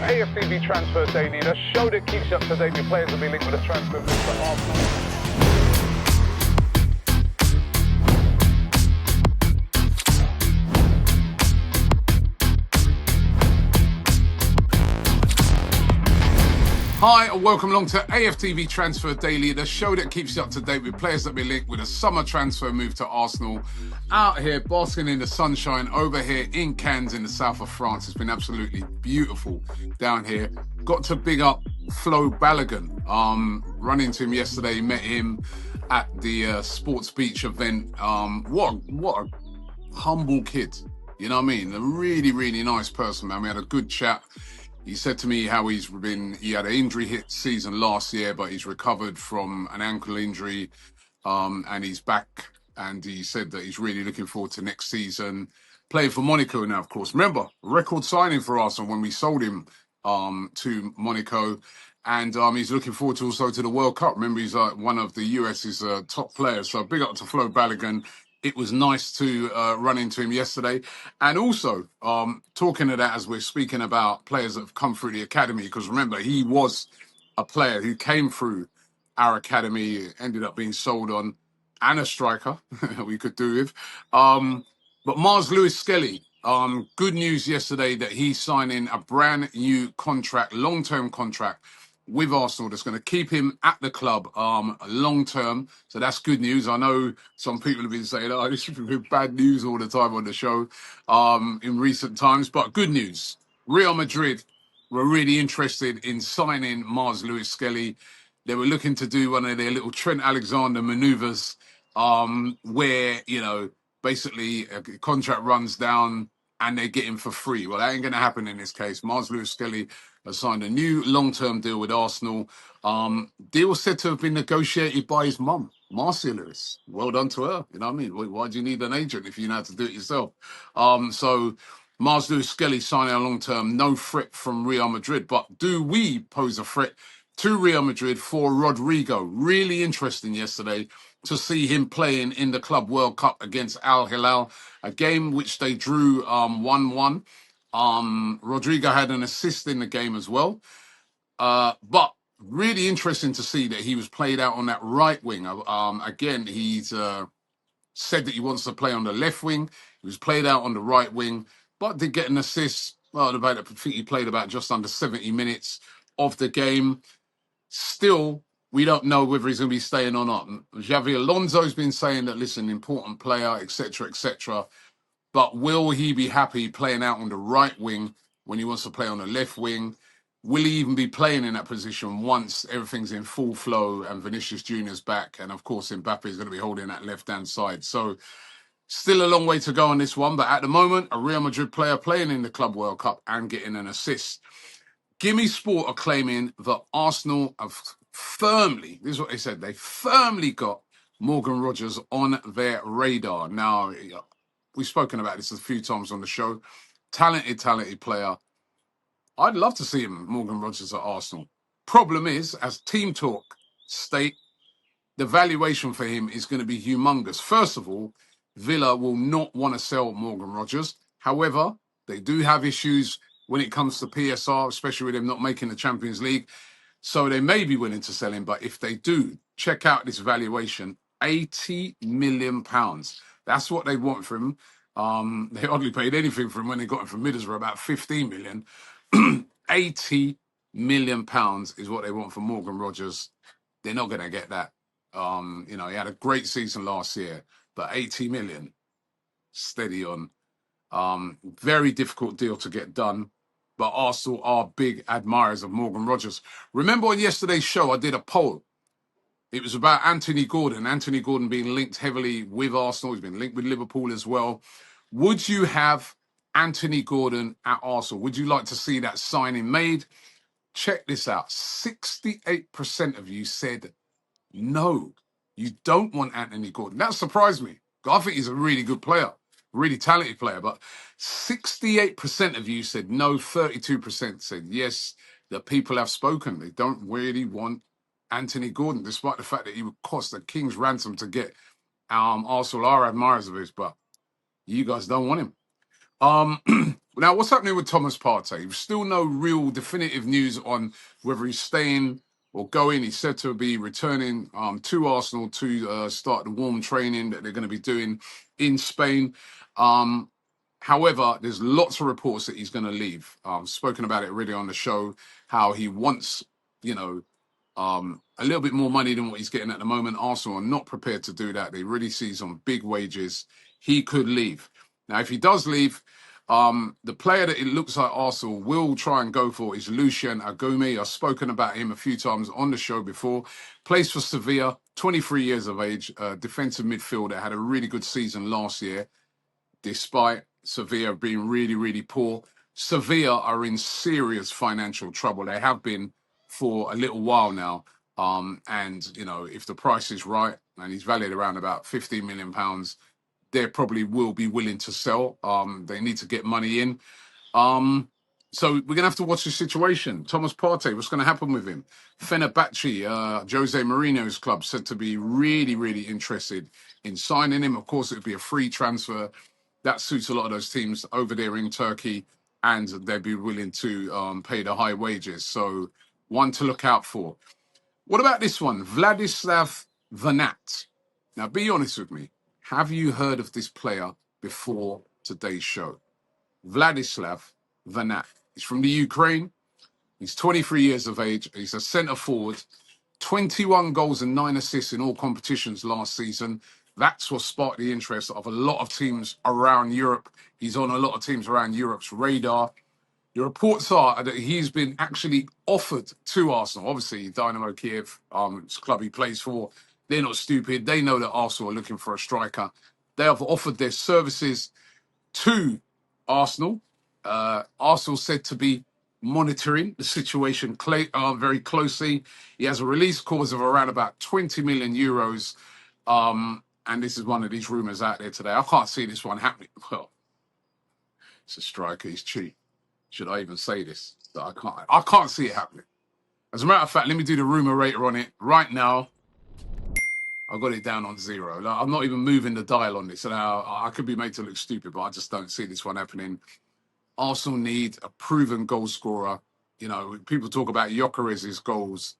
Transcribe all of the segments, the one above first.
AFTV Transfer Daily, the show that keeps you up to date with players that will be linked with a transfer move to Arsenal. Hi and welcome along to AFTV Transfer Daily, the show that keeps you up to date with players that be linked with a summer transfer move to Arsenal. Out here basking in the sunshine over here in Cannes in the south of France. It's been absolutely beautiful down here. Got to big up Flo Balogun. Run into him yesterday, met him at the Sports Beach event. What a humble kid. You know what I mean? A really, really nice person, man. We had a good chat. He said to me how he had an injury hit season last year, but he's recovered from an ankle injury, and he's back. And he said that he's really looking forward to next season, playing for Monaco now, of course. Remember, record signing for Arsenal when we sold him to Monaco. And he's looking forward to also to the World Cup. Remember, he's one of the US's top players. So big up to Flo Balogun. It was nice to run into him yesterday. And also, talking to that as we're speaking about players that have come through the academy, because remember, he was a player who came through our academy, ended up being sold on, and a striker we could do with. But Mars Lewis Skelly, good news yesterday that he's signing a brand new contract, long-term contract with Arsenal that's going to keep him at the club long term. So that's good news. I know some people have been saying, oh, this should be bad news all the time on the show in recent times, but good news. Real Madrid were really interested in signing Mars Lewis Skelly. They were looking to do one of their little Trent Alexander maneuvers where, you know, basically a contract runs down and they get him for free. Well, that ain't going to happen in this case. Mars Lewis Skelly has signed a new long-term deal with Arsenal. Deal said to have been negotiated by his mum, Marcia Lewis. Well done to her. You know what I mean? Why do you need an agent if you know how to do it yourself? So Mars Lewis Skelly signing a long-term, no threat from Real Madrid. But do we pose a threat to Real Madrid for Rodrygo? Really interesting yesterday to see him playing in the Club World Cup against Al Hilal, a game which they drew 1-1. Rodrygo had an assist in the game as well. But really interesting to see that he was played out on that right wing. Again, he's said that he wants to play on the left wing. He was played out on the right wing, but did get an assist. Well, I think he played about just under 70 minutes of the game. Still, we don't know whether he's going to be staying or not. Xavi Alonso's been saying that, listen, important player, etc., etc. But will he be happy playing out on the right wing when he wants to play on the left wing? Will he even be playing in that position once everything's in full flow and Vinicius Junior's back? And of course, Mbappe is going to be holding that left-hand side. So still a long way to go on this one. But at the moment, a Real Madrid player playing in the Club World Cup and getting an assist. Gimme Sport are claiming that Arsenal have firmly, this is what they said, they firmly got Morgan Rogers on their radar. Now, we've spoken about this a few times on the show. Talented player. I'd love to see him, Morgan Rogers, at Arsenal. Problem is, as Team Talk state, the valuation for him is going to be humongous. First of all, Villa will not want to sell Morgan Rogers. However, they do have issues when it comes to PSR, especially with them not making the Champions League. So they may be willing to sell him. But if they do, check out this valuation, £80 million. That's what they want for him. They hardly paid anything for him when they got him from Middlesbrough, about 15 million. £80 million is what they want for Morgan Rogers. They're not going to get that. He had a great season last year, but 80 million, steady on. Very difficult deal to get done. But Arsenal are big admirers of Morgan Rogers. Remember on yesterday's show, I did a poll. It was about Anthony Gordon. Anthony Gordon being linked heavily with Arsenal. He's been linked with Liverpool as well. Would you have Anthony Gordon at Arsenal? Would you like to see that signing made? Check this out. 68% of you said no. You don't want Anthony Gordon. That surprised me. I think he's a really good player, really talented player. But 68% of you said no. 32% said yes. The people have spoken. They don't really want Anthony Gordon, despite the fact that he would cost a king's ransom to get. Arsenal are admirers of his, but you guys don't want him. Now, what's happening with Thomas Partey? Still no real definitive news on whether he's staying or going. He's said to be returning to Arsenal to start the warm training that they're going to be doing in Spain. However, there's lots of reports that he's going to leave. Spoken about it already on the show, how he wants, you know, a little bit more money than what he's getting at the moment. Arsenal are not prepared to do that. They really see he's on big wages. He could leave. Now, if he does leave, the player that it looks like Arsenal will try and go for is Lucien Agumi. I've spoken about him a few times on the show before. Plays for Sevilla, 23 years of age, defensive midfielder, had a really good season last year, despite Sevilla being really, really poor. Sevilla are in serious financial trouble. They have been for a little while now. And, you know, if the price is right, and he's valued around about £15 million, they probably will be willing to sell. They need to get money in. So we're going to have to watch the situation. Thomas Partey, what's going to happen with him? Fenerbahce, Jose Mourinho's club, said to be really, really interested in signing him. Of course, it would be a free transfer. That suits a lot of those teams over there in Turkey, and they'd be willing to pay the high wages. So one to look out for. What about this one? Vladyslav Vanat. Now, be honest with me. Have you heard of this player before today's show? Vladyslav Vanat. He's from the Ukraine. He's 23 years of age. He's a centre forward. 21 goals and 9 assists in all competitions last season. That's what sparked the interest of a lot of teams around Europe. He's on a lot of teams around Europe's radar. The reports are that he's been actually offered to Arsenal. Obviously, Dynamo Kiev, it's a club he plays for. They're not stupid. They know that Arsenal are looking for a striker. They have offered their services to Arsenal. Arsenal said to be monitoring the situation very closely. He has a release clause of around about 20 million euros. And this is one of these rumours out there today. I can't see this one happening. Well, it's a striker. He's cheap. Should I even say this? I can't see it happening. As a matter of fact, let me do the rumour rater on it right now. I got it down on 0. Like, I'm not even moving the dial on this. And I could be made to look stupid, but I just don't see this one happening. Arsenal need a proven goal scorer. You know, people talk about Gyokeres' goals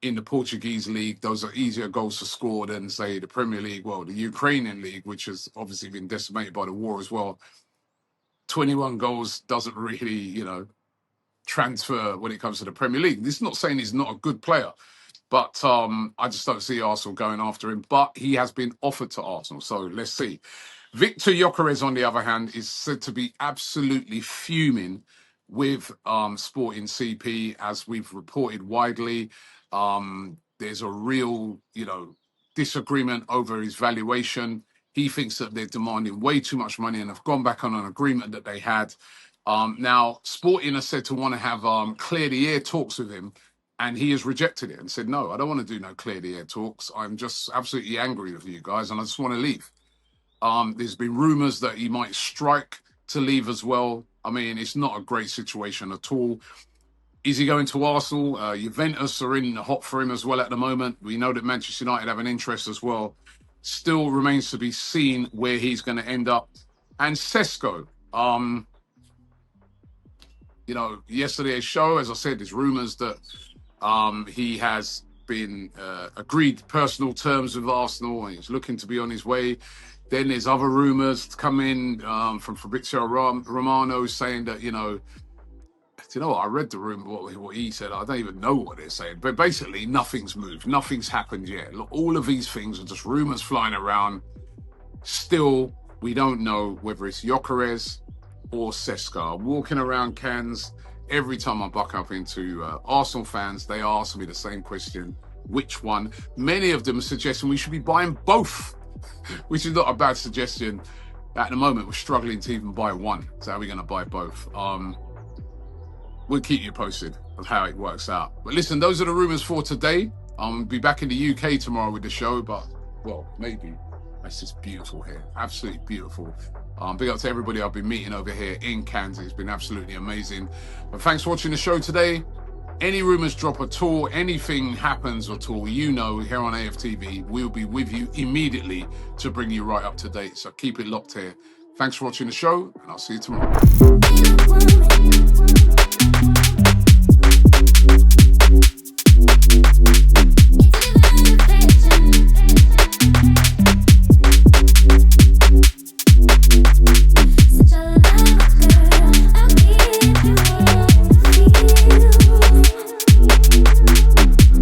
in the Portuguese league. Those are easier goals to score than, say, the Premier League, well, the Ukrainian league, which has obviously been decimated by the war as well. 21 goals doesn't really, you know, transfer when it comes to the Premier League. This is not saying he's not a good player, but I just don't see Arsenal going after him. But he has been offered to Arsenal, so let's see. Victor Gyokeres, on the other hand, is said to be absolutely fuming with Sporting CP, as we've reported widely. There's a real, you know, disagreement over his valuation. He thinks that they're demanding way too much money and have gone back on an agreement that they had. Now, Sporting are said to want to have clear the air talks with him, and he has rejected it and said, no, I don't want to do no clear the air talks. I'm just absolutely angry with you guys, and I just want to leave. There's been rumours that he might strike to leave as well. I mean, it's not a great situation at all. Is he going to Arsenal? Juventus are in the hot for him as well at the moment. We know that Manchester United have an interest as well. Still remains to be seen where he's going to end up. And Sesko, you know, yesterday's show, as I said, there's rumours that he has been agreed personal terms with Arsenal and he's looking to be on his way. Then there's other rumours coming from Fabrizio Romano saying that, you know what? I read the rumour, what he said. I don't even know what they're saying. But basically, nothing's moved. Nothing's happened yet. Look, all of these things are just rumours flying around. Still, we don't know whether it's Gyokeres or Sesko. I'm walking around Cannes. Every time I buck up into Arsenal fans, they ask me the same question. Which one? Many of them are suggesting we should be buying both, which is not a bad suggestion. At the moment, we're struggling to even buy one. So how are we going to buy both? We'll keep you posted of how it works out. But listen, those are the rumours for today. I'll be back in the UK tomorrow with the show, but, well, maybe. It's just beautiful here. Absolutely beautiful. Big up to everybody I've been meeting over here in Kansas. It's been absolutely amazing. But thanks for watching the show today. Any rumours drop at all, anything happens at all, you know, here on AFTV, we'll be with you immediately to bring you right up to date. So keep it locked here. Thanks for watching the show, and I'll see you tomorrow.